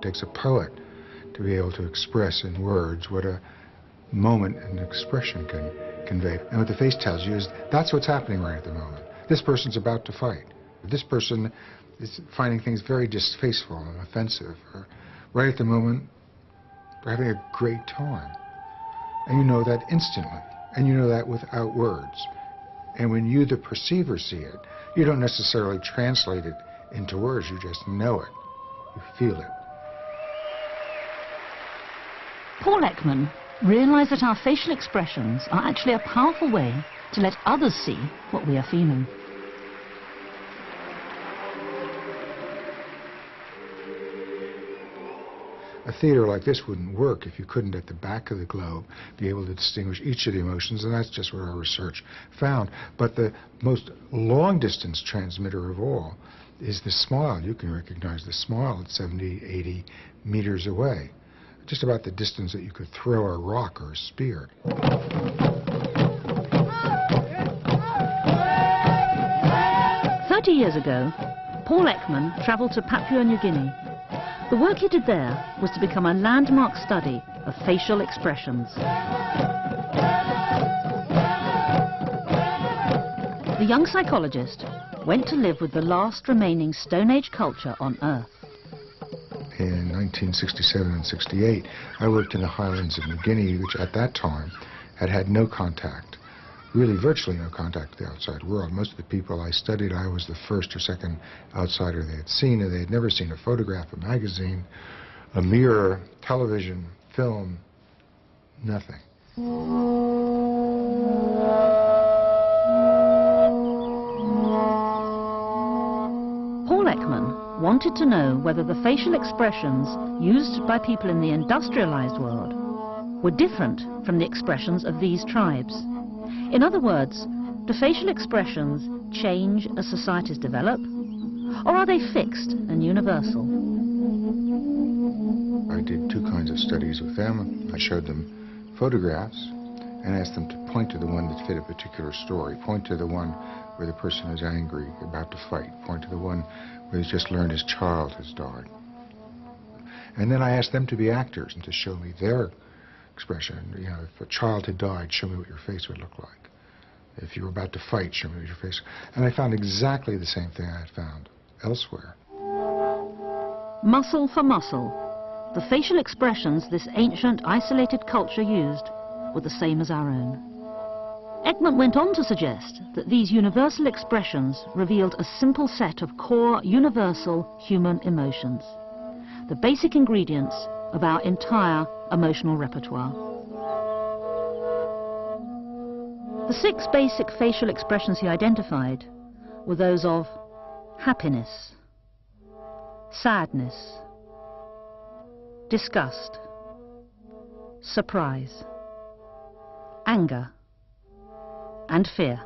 It takes a poet to be able to express in words what a moment and expression can convey. And what the face tells you is that's what's happening right at the moment. This person's about to fight. This person is finding things very distasteful and offensive. Or right at the moment, they're having a great time. And you know that instantly. And you know that without words. And when you, the perceiver, see it, you don't necessarily translate it into words. You just know it. You feel it. Paul Ekman realized that our facial expressions are actually a powerful way to let others see what we are feeling. A theater like this wouldn't work if you couldn't, at the back of the globe, be able to distinguish each of the emotions, and that's just what our research found. But the most long-distance transmitter of all is the smile. You can recognize the smile at 70, 80 meters away, just about the distance that you could throw a rock or a spear. 30 years ago, Paul Ekman traveled to Papua New Guinea. The work he did there was to become a landmark study of facial expressions. The young psychologist went to live with the last remaining Stone Age culture on Earth. In 1967 and 68, I worked in the highlands of New Guinea, which at that time had no contact, really virtually no contact with the outside world. Most of the people I studied, I was the first or second outsider they had seen, and they had never seen a photograph, a magazine, a mirror, television, film, nothing. Paul Ekman wanted to know whether the facial expressions used by people in the industrialized world were different from the expressions of these tribes. In other words, do facial expressions change as societies develop, or are they fixed and universal? I did two kinds of studies with them. I showed them photographs and asked them to point to the one that fit a particular story, point to the one where the person is angry, about to fight, point to the one where he's just learned his child has died. And then I asked them to be actors and to show me their expression. You know, if a child had died, show me what your face would look like. If you were about to fight, show me what your face. And I found exactly the same thing I had found elsewhere. Muscle for muscle, the facial expressions this ancient, isolated culture used were the same as our own. Ekman went on to suggest that these universal expressions revealed a simple set of core, universal human emotions, the basic ingredients of our entire emotional repertoire. The 6 basic facial expressions he identified were those of happiness, sadness, disgust, surprise, anger, and fear.